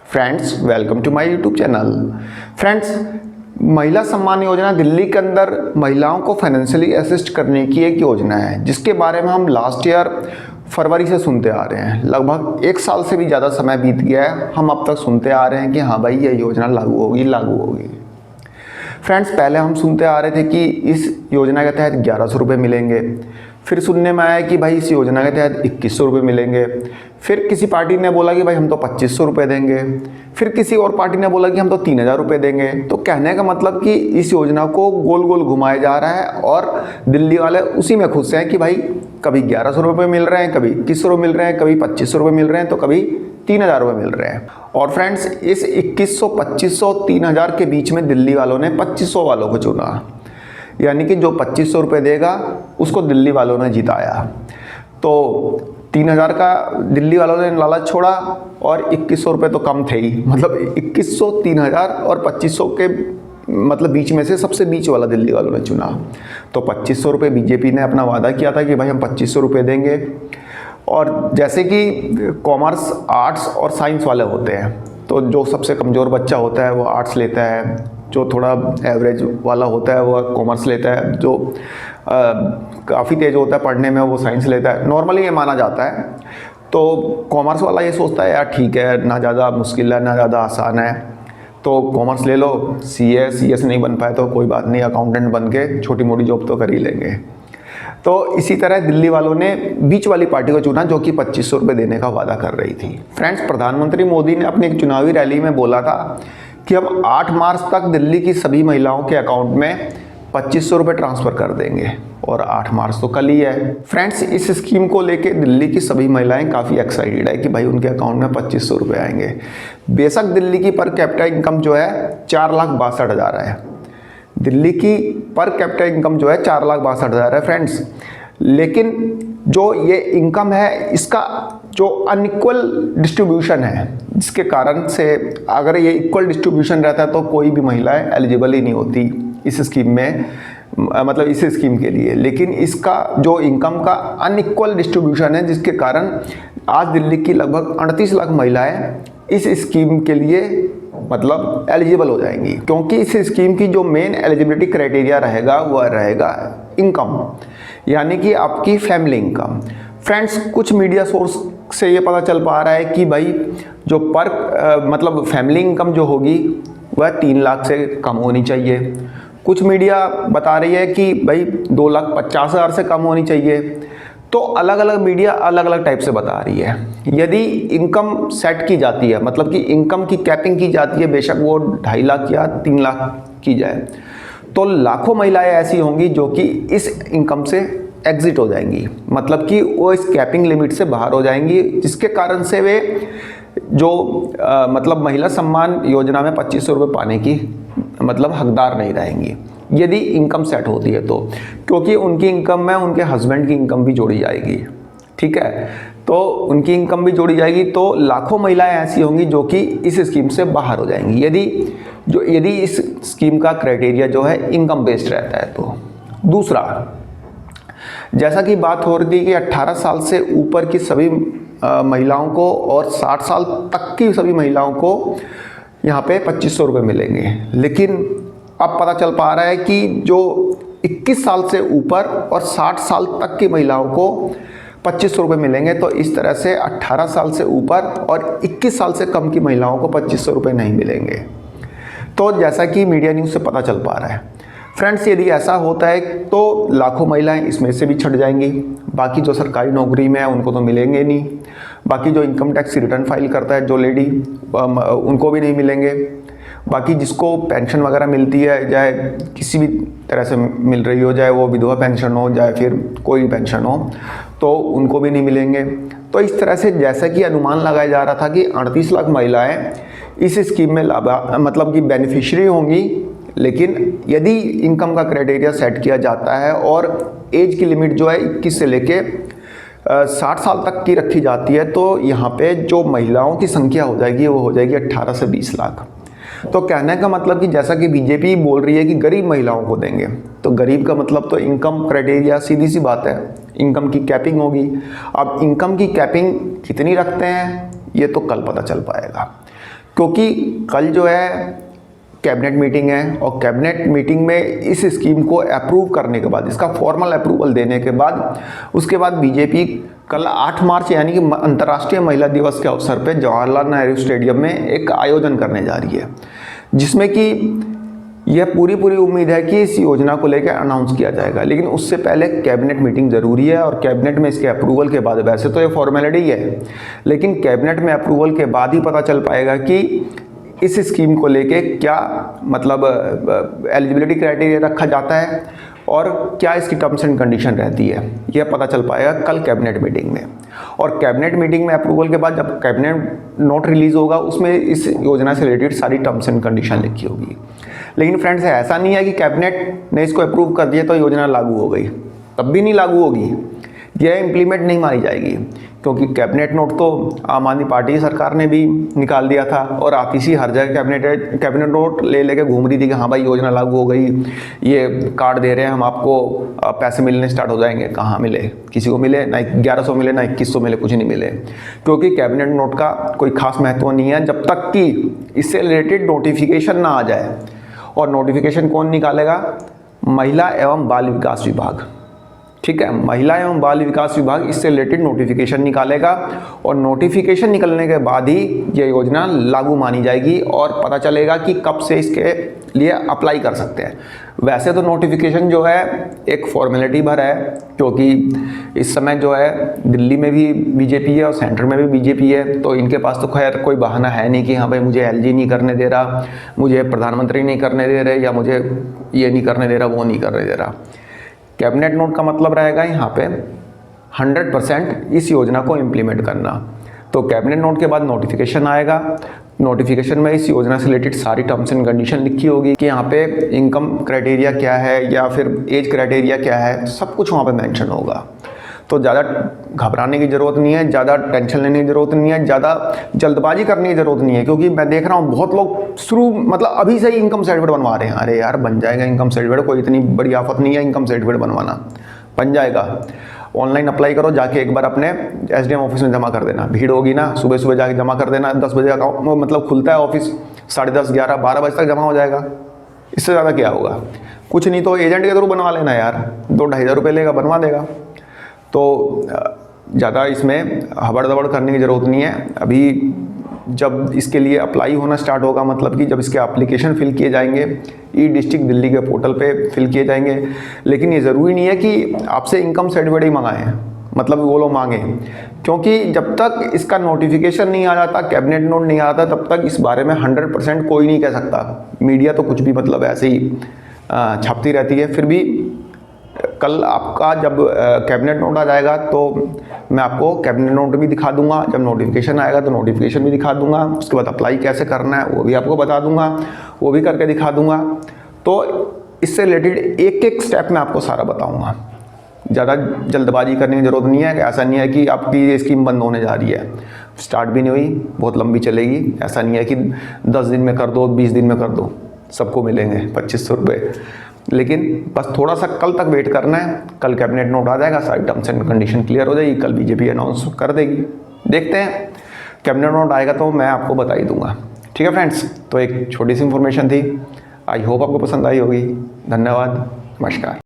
Friends, welcome to my YouTube channel. Friends, Mahila Samman योजना दिल्ली के अंदर महिलाओं को फाइनेंशियली असिस्ट करने की एक योजना है, जिसके बारे में हम लास्ट ईयर फरवरी से सुनते आ रहे हैं। लगभग 1 साल से भी ज़्यादा समय बीत गया है, हम अब तक सुनते आ रहे हैं कि हाँ भाई ये योजना लागू होगी। फ्रेंड्स, पहले हम सुनते आ रहे थे कि इस योजना के तहत 1100 रुपये मिलेंगे, फिर सुनने में आया कि भाई इस योजना के तहत 2100 रुपये मिलेंगे, फिर किसी पार्टी ने बोला कि भाई हम तो 2500 रुपये देंगे, फिर किसी और पार्टी ने बोला कि हम तो 3000 रुपये देंगे। तो कहने का मतलब कि इस योजना को गोल गोल घुमाया जा रहा है और दिल्ली वाले उसी में खुश हैं कि भाई कभी 1100 रुपये मिल रहे हैं, कभी 2100 रुपये मिल रहे हैं, कभी 2500 रुपये मिल रहे हैं, तो कभी 3000 रुपये मिल रहे हैं। और फ्रेंड्स, इस 2100, 2500, 3000 के बीच में दिल्ली वालों ने 2500 वालों को चुना, यानी कि जो 2500 रुपये देगा उसको दिल्ली वालों ने जिताया। तो 3000 का दिल्ली वालों ने लालच छोड़ा और 2100 रुपये तो कम थे ही, मतलब 2100, 3000 और 2500 के मतलब बीच में से सबसे बीच वाला दिल्ली वालों ने चुना। तो 2500 रुपये बीजेपी ने अपना वादा किया था कि भाई हम 2500 रुपये देंगे। और जैसे कि कॉमर्स, आर्ट्स और साइंस वाले होते हैं, तो जो सबसे कमज़ोर बच्चा होता है वो आर्ट्स लेता है, जो थोड़ा एवरेज वाला होता है वो कॉमर्स लेता है, जो काफ़ी तेज़ होता है पढ़ने में वो साइंस लेता है। नॉर्मली ये माना जाता है। तो कॉमर्स वाला ये सोचता है यार ठीक है, ना ज़्यादा मुश्किल है ना ज़्यादा आसान है, तो कॉमर्स ले लो। सीएस नहीं बन पाए तो कोई बात नहीं, अकाउंटेंट बन के छोटी मोटी जॉब तो कर ही लेंगे। तो इसी तरह दिल्ली वालों ने बीच वाली पार्टी को चुना जो कि 2500 रुपये देने का वादा कर रही थी। फ्रेंड्स, प्रधानमंत्री मोदी ने अपनी एक चुनावी रैली में बोला था कि हम 8 मार्च तक दिल्ली की सभी महिलाओं के अकाउंट में 2500 रुपये ट्रांसफ़र कर देंगे, और 8 मार्च तो कल ही है। फ्रेंड्स, इस स्कीम को लेके दिल्ली की सभी महिलाएं काफ़ी एक्साइटेड है कि भाई उनके अकाउंट में 2500 रुपये आएंगे। बेशक दिल्ली की पर कैपिटा इनकम जो है 4,62,000 है, दिल्ली की पर कैपिटा इनकम जो है 4,62,000 है फ्रेंड्स, लेकिन जो ये इनकम है इसका जो अनइक्वल डिस्ट्रीब्यूशन है, जिसके कारण से अगर ये इक्वल डिस्ट्रीब्यूशन रहता है तो कोई भी महिलाएं एलिजिबल ही नहीं होती इस स्कीम में, मतलब इस स्कीम के लिए। लेकिन इसका जो इनकम का अनइक्वल डिस्ट्रीब्यूशन है, जिसके कारण आज दिल्ली की लगभग 38 लाख महिलाएं इस स्कीम के लिए मतलब एलिजिबल हो जाएंगी, क्योंकि इस स्कीम की जो मेन एलिजिबिलिटी क्राइटेरिया रहेगा वह रहेगा इनकम, यानी कि आपकी फैमिली इनकम। फ्रेंड्स, कुछ मीडिया सोर्स से ये पता चल पा रहा है कि भाई जो मतलब फैमिली इनकम जो होगी वह 3 लाख से कम होनी चाहिए। कुछ मीडिया बता रही है कि भाई 2,50,000 से कम होनी चाहिए। तो अलग अलग मीडिया अलग अलग टाइप से बता रही है। यदि इनकम सेट की जाती है, मतलब कि इनकम की कैपिंग की जाती है, बेशक वो 2.5 लाख या 3 लाख की जाए, तो लाखों महिलाएं ऐसी होंगी जो कि इस इनकम से एग्जिट हो जाएंगी, मतलब कि वो इस कैपिंग लिमिट से बाहर हो जाएंगी, जिसके कारण से वे जो मतलब महिला सम्मान योजना में 2500 रुपये पाने की मतलब हकदार नहीं रहेंगी यदि इनकम सेट होती है तो, क्योंकि उनकी इनकम में उनके हस्बैंड की इनकम भी जोड़ी जाएगी। ठीक है, तो उनकी इनकम भी जोड़ी जाएगी, तो लाखों महिलाएं ऐसी होंगी जो कि इस स्कीम से बाहर हो जाएंगी यदि इस स्कीम का क्राइटेरिया जो है इनकम बेस्ड रहता है तो। दूसरा, जैसा कि बात हो रही थी कि 18 साल से ऊपर की सभी महिलाओं को और 60 साल तक की सभी महिलाओं को यहाँ पे 2500 रुपये मिलेंगे, लेकिन अब पता चल पा रहा है कि जो 21 साल से ऊपर और 60 साल तक की महिलाओं को 2500 रुपये मिलेंगे। तो इस तरह से 18 साल से ऊपर और 21 साल से कम की महिलाओं को 2500 रुपये नहीं मिलेंगे। तो जैसा कि मीडिया न्यूज़ से पता चल पा रहा है फ्रेंड्स, यदि ऐसा होता है तो लाखों महिलाएं इसमें से भी छट जाएंगी। बाकी जो सरकारी नौकरी में है उनको तो मिलेंगे नहीं, बाकी जो इनकम टैक्स रिटर्न फाइल करता है जो लेडी, उनको भी नहीं मिलेंगे। बाकी जिसको पेंशन वगैरह मिलती है, चाहे किसी भी तरह से मिल रही हो, चाहे वो विधवा पेंशन हो चाहे फिर कोई पेंशन हो, तो उनको भी नहीं मिलेंगे। तो इस तरह से जैसा कि अनुमान लगाया जा रहा था कि 38 लाख महिलाएं इस स्कीम में मतलब कि बेनिफिशियरी होंगी, लेकिन यदि इनकम का क्राइटेरिया सेट किया जाता है और एज की लिमिट जो है 21 से लेके 60 साल तक की रखी जाती है, तो यहाँ पे जो महिलाओं की संख्या हो जाएगी वो हो जाएगी 18 से 20 लाख। तो कहने का मतलब कि जैसा कि बीजेपी बोल रही है कि गरीब महिलाओं को देंगे, तो गरीब का मतलब तो इनकम क्राइटेरिया, सीधी सी बात है, इनकम की कैपिंग होगी। अब इनकम की कैपिंग कितनी रखते हैं ये तो कल पता चल पाएगा, क्योंकि कल जो है कैबिनेट मीटिंग है और कैबिनेट मीटिंग में इस स्कीम को अप्रूव करने के बाद, इसका फॉर्मल अप्रूवल देने के बाद, उसके बाद बीजेपी कल 8 मार्च यानी कि अंतर्राष्ट्रीय महिला दिवस के अवसर पर जवाहरलाल नेहरू स्टेडियम में एक आयोजन करने जा रही है, जिसमें कि यह पूरी उम्मीद है कि इस योजना को लेकर अनाउंस किया जाएगा। लेकिन उससे पहले कैबिनेट मीटिंग ज़रूरी है और कैबिनेट में इसके अप्रूवल के बाद, वैसे तो ये फॉर्मेलिटी है, लेकिन कैबिनेट में अप्रूवल के बाद ही पता चल पाएगा कि इस स्कीम को लेके क्या मतलब एलिजिबिलिटी क्राइटेरिया रखा जाता है और क्या इसकी टर्म्स एंड कंडीशन रहती है। यह पता चल पाएगा कल कैबिनेट मीटिंग में। और कैबिनेट मीटिंग में अप्रूवल के बाद जब कैबिनेट नोट रिलीज़ होगा, उसमें इस योजना से रिलेटेड सारी टर्म्स एंड कंडीशन लिखी होगी। लेकिन फ्रेंड्स, ऐसा नहीं है कि कैबिनेट ने इसको अप्रूव कर दिया तो योजना लागू हो गई, तब भी नहीं लागू होगी, यह इम्प्लीमेंट नहीं मानी जाएगी, क्योंकि कैबिनेट नोट तो आम आदमी पार्टी सरकार ने भी निकाल दिया था और आतिशी हर जगह कैबिनेट नोट ले लेके घूम रही थी कि हाँ भाई योजना लागू हो गई, ये कार्ड दे रहे हैं हम आपको, पैसे मिलने स्टार्ट हो जाएंगे। कहाँ मिले? किसी को मिले ना 1100 मिले ना 2100 मिले, कुछ नहीं मिले, क्योंकि कैबिनेट नोट का कोई खास महत्व नहीं है जब तक कि इससे रिलेटेड नोटिफिकेशन ना आ जाए। और नोटिफिकेशन कौन निकालेगा? महिला एवं बाल विकास विभाग। ठीक है, महिला एवं बाल विकास विभाग इससे रिलेटेड नोटिफिकेशन निकालेगा और नोटिफिकेशन निकलने के बाद ही ये योजना लागू मानी जाएगी और पता चलेगा कि कब से इसके लिए अप्लाई कर सकते हैं। वैसे तो नोटिफिकेशन जो है एक फॉर्मेलिटी भर है, क्योंकि इस समय जो है दिल्ली में भी बीजेपी है और सेंटर में भी बीजेपी है, तो इनके पास तो खैर कोई बहाना है नहीं कि हाँ भाई मुझे एलजी नहीं करने दे रहा, मुझे प्रधानमंत्री नहीं करने दे रहे, या मुझे ये नहीं करने दे रहा, वो नहीं करने दे रहा। कैबिनेट नोट का मतलब रहेगा यहाँ पे 100% इस योजना को इम्प्लीमेंट करना। तो कैबिनेट नोट के बाद नोटिफिकेशन आएगा, नोटिफिकेशन में इस योजना से रिलेटेड सारी टर्म्स एंड कंडीशन लिखी होगी कि यहाँ पे इनकम क्राइटेरिया क्या है या फिर एज क्राइटेरिया क्या है, सब कुछ वहाँ पे मेंशन होगा। तो ज़्यादा घबराने की ज़रूरत नहीं है, ज़्यादा टेंशन लेने की ज़रूरत नहीं है, ज़्यादा जल्दबाजी करने की ज़रूरत नहीं है, क्योंकि मैं देख रहा हूँ बहुत लोग शुरू मतलब अभी से ही इनकम सर्टिफिकेट बनवा रहे हैं। अरे यार बन जाएगा इनकम सर्टिफिकेट, कोई इतनी बड़ी आफत नहीं है इनकम सर्टिफिकेट बनवाना, बन जाएगा। ऑनलाइन अप्लाई करो, जाके एक बार अपने एसडीएम ऑफिस में जमा कर देना। भीड़ होगी ना, सुबह सुबह जाके जमा कर देना। 10 बजे मतलब खुलता है ऑफिस, 10:30, 11, 12 बजे तक जमा हो जाएगा। इससे ज़्यादा क्या होगा? कुछ नहीं तो एजेंट के थ्रू बनवा लेना यार, 2-2.5 रुपये लेगा, बनवा देगा। तो ज़्यादा इसमें हबड़ दबड़ करने की ज़रूरत नहीं है। अभी जब इसके लिए अप्लाई होना स्टार्ट होगा, मतलब कि जब इसके एप्लीकेशन फिल किए जाएंगे, ई डिस्ट्रिक्ट दिल्ली के पोर्टल पे फिल किए जाएंगे। लेकिन ये ज़रूरी नहीं है कि आपसे इनकम सर्टिफिकेट ही मंगाएं, मतलब वो लोग मांगें, क्योंकि जब तक इसका नोटिफिकेशन नहीं आ जाता, कैबिनेट नोट नहीं आता, तब तक इस बारे में 100% कोई नहीं कह सकता। मीडिया तो कुछ भी मतलब ऐसे ही छापती रहती है। फिर भी कल आपका जब कैबिनेट नोट आ जाएगा तो मैं आपको कैबिनेट नोट भी दिखा दूंगा, जब नोटिफिकेशन आएगा तो नोटिफिकेशन भी दिखा दूंगा, उसके बाद अप्लाई कैसे करना है वो भी आपको बता दूंगा, वो भी करके दिखा दूंगा। तो इससे रिलेटेड एक एक स्टेप मैं आपको सारा बताऊंगा। ज़्यादा जल्दबाजी करने की ज़रूरत नहीं है। ऐसा नहीं है कि आपकी ये स्कीम बंद होने जा रही है, स्टार्ट भी नहीं हुई, बहुत लंबी चलेगी। ऐसा नहीं है कि 10 दिन में कर दो, 20 दिन में कर दो, सबको मिलेंगे 2500 रुपये। लेकिन बस थोड़ा सा कल तक वेट करना है। कल कैबिनेट नोट आ जाएगा, सारी टर्म्स एंड कंडीशन क्लियर हो जाएगी, कल बीजेपी अनाउंस कर देगी। देखते हैं, कैबिनेट नोट आएगा तो मैं आपको बता ही दूंगा। ठीक है फ्रेंड्स, तो एक छोटी सी इन्फॉर्मेशन थी, आई होप आपको पसंद आई होगी। धन्यवाद, नमस्कार।